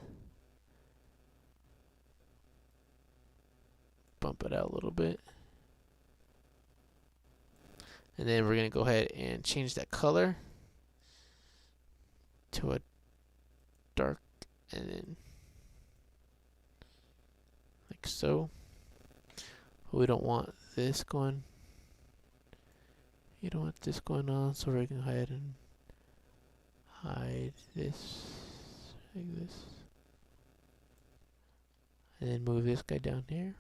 Bump it out a little bit. And then we're going to go ahead and change that color to a dark, and then like so. We don't want this going. You don't want this going on, so we're going to go ahead and hide this like this, and then move this guy down here.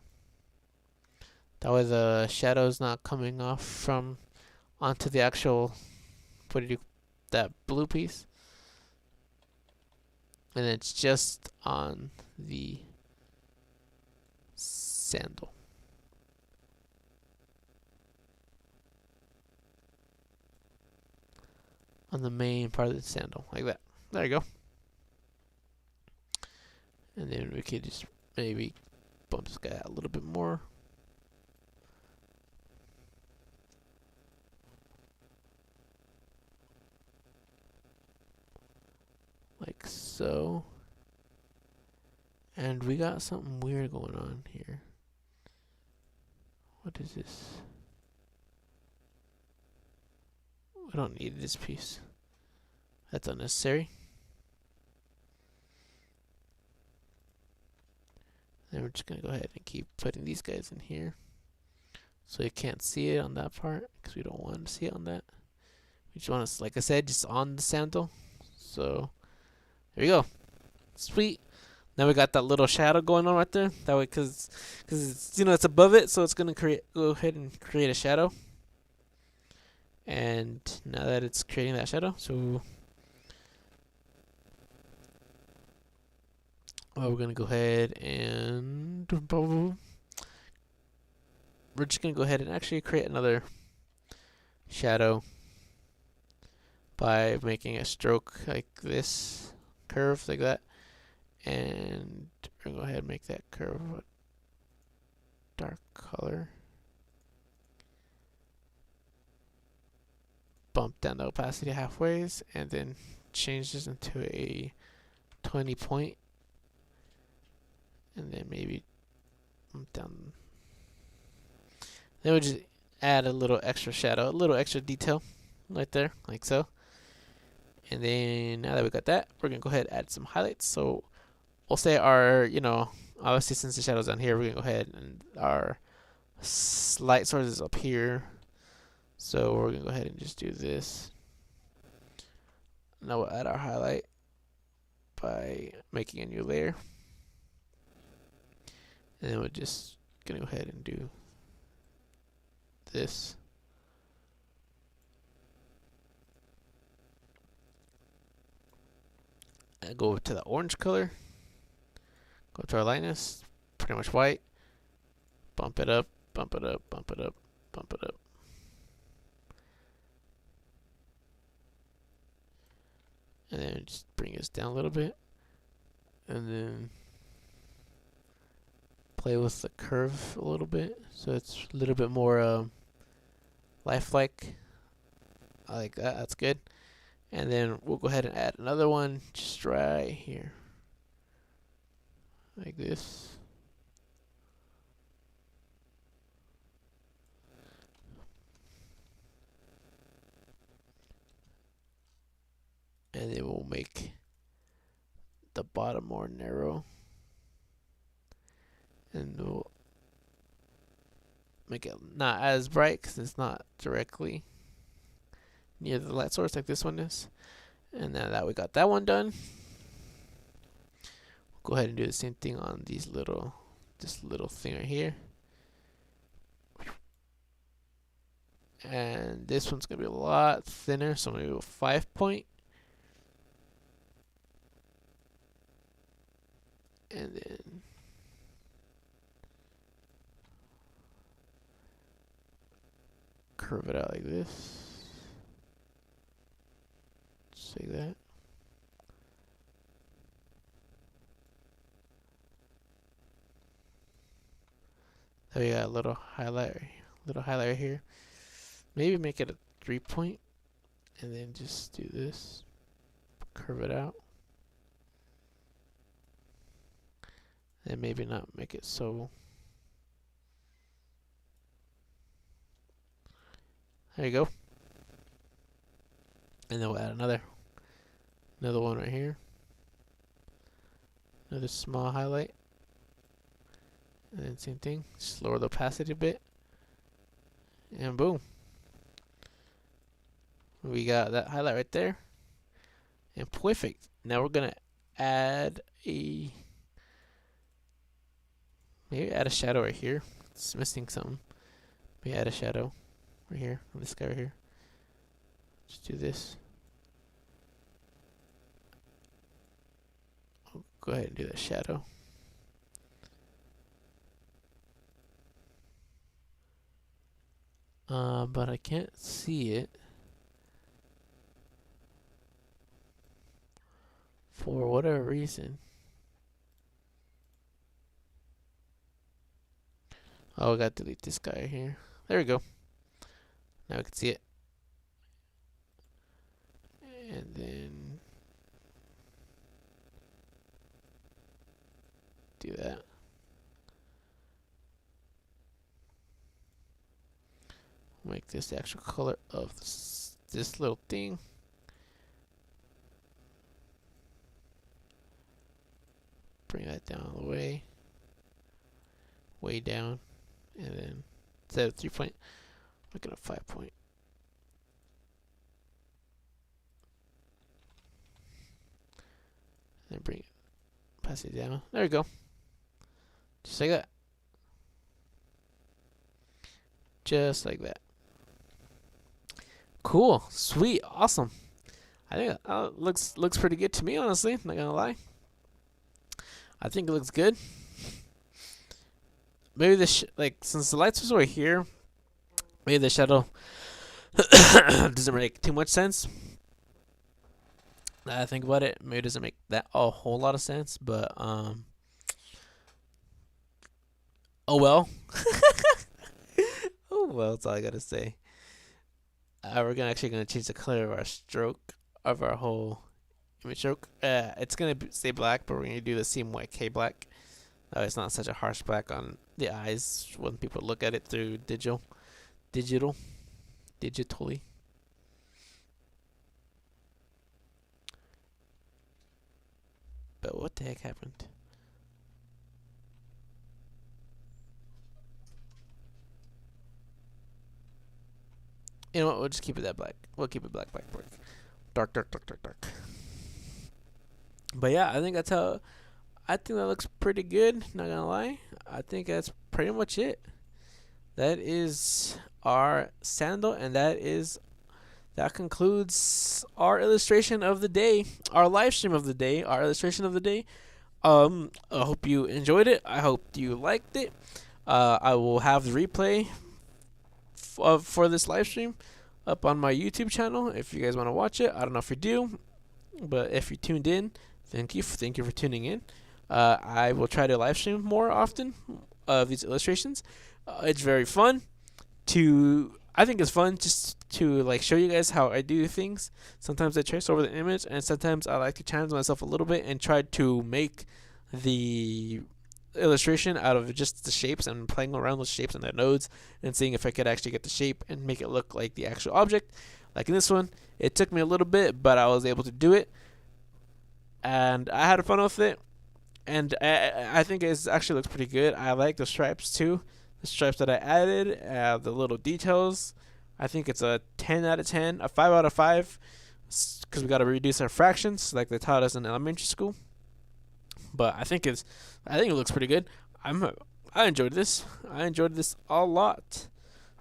That way the shadow's not coming off from onto the actual, what did you, that blue piece, and it's just on the sandal. On the main part of the sandal, like that. There you go. And then we could just maybe bump this guy out a little bit more. Like so. And we got something weird going on here. What is this? We don't need this piece. That's unnecessary. Then we're just gonna go ahead and keep putting these guys in here. So you can't see it on that part, because we don't want to see it on that. We just want to, like I said, just on the sandal. So there you go. Sweet. Now we got that little shadow going on right there. That way, cause it's, you know, it's above it, so it's gonna go ahead and create a shadow. And now that it's creating that shadow, so we're gonna go ahead and we're just gonna go ahead and actually create another shadow by making a stroke like this, curve like that, and we're gonna go ahead and make that curve a dark color. Bump down the opacity halfway, and then change this into a 20 point, and then maybe bump down. Then we'll just add a little extra shadow, a little extra detail right there, like so. And then now that we got that, we're gonna go ahead and add some highlights. So we'll say our, you know, obviously since the shadow's down here, we're gonna go ahead and our light source is up here. So we're gonna go ahead and just do this. Now we'll add our highlight by making a new layer. And then we're just gonna go ahead and do this. And go to the orange color. Go to our lightness, pretty much white. Bump it up, bump it up, bump it up, bump it up. And then just bring us down a little bit. And then play with the curve a little bit, so it's a little bit more lifelike. I like that. That's good. And then we'll go ahead and add another one just right here, like this. And then we'll make the bottom more narrow. And we'll make it not as bright because it's not directly near the light source like this one is. And now that we got that one done, we'll go ahead and do the same thing on these this little thing right here. And this one's gonna be a lot thinner, so I'm gonna do a 5 point. And then curve it out like this. Just like that. There we got a little highlight right here. Maybe make it a 3 point, and then just do this. Curve it out. And maybe not make it so. There you go. And then we'll add another one right here. Another small highlight. And then same thing. Just lower the opacity a bit. And boom. We got that highlight right there. And perfect. Now we're gonna add a maybe add a shadow right here. It's missing something. Maybe add a shadow right here on this guy right here. Just do this. I'll go ahead and do that shadow. But I can't see it for whatever reason. Oh, I gotta delete this guy here. There we go. Now we can see it. And then do that. Make this the actual color of this little thing. Bring that down all the way down, and then instead of 3 point, make it a 5 point. Then bring it, pass it down. There we go. Just like that. Just like that. Cool, sweet, awesome. I think it looks pretty good to me, honestly. Not gonna lie. I think it looks good. Maybe this like since the lights was over here, maybe the shadow doesn't make too much sense. Now I think about it, maybe it doesn't make that a whole lot of sense, but oh well. Oh well, that's all I gotta say. We're actually gonna change the color of our stroke of our whole image stroke. It's gonna stay black, but we're gonna do the same YK black. It's not such a harsh black on the eyes when people look at it through digitally. But what the heck happened? You know what? We'll just keep it that black. We'll keep it black. Dark. But yeah, I think that's how. I think that looks pretty good. Not gonna lie. I think that's pretty much it. That is our sandal, and that concludes our illustration of the day, our live stream of the day, our illustration of the day. I hope you enjoyed it. I hope you liked it. I will have the replay for this live stream up on my YouTube channel if you guys want to watch it. I don't know if you do, but if you tuned in, thank you for tuning in. I will try to live stream more often of these illustrations. It's very fun I think it's fun just to like show you guys how I do things. Sometimes I trace over the image, and sometimes I like to challenge myself a little bit and try to make the illustration out of just the shapes and playing around with shapes and the nodes and seeing if I could actually get the shape and make it look like the actual object. Like in this one, it took me a little bit, but I was able to do it, and I had fun with it. And I think it actually looks pretty good. I like the stripes too. The stripes that I added, the little details. I think it's a 10 out of 10, a 5 out of 5, because we got to reduce our fractions like they taught us in elementary school. But I think it looks pretty good. I enjoyed this. I enjoyed this a lot.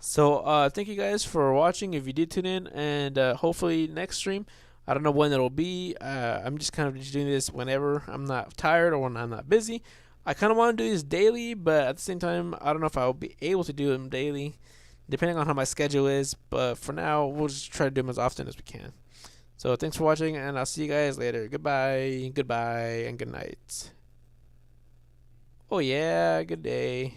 So thank you guys for watching. If you did tune in, and hopefully next stream. I don't know when it'll be. I'm just kind of just doing this whenever I'm not tired or when I'm not busy. I kind of want to do this daily, but at the same time, I don't know if I'll be able to do them daily, depending on how my schedule is. But for now, we'll just try to do them as often as we can. So thanks for watching, and I'll see you guys later. Goodbye, and good night. Oh yeah, good day.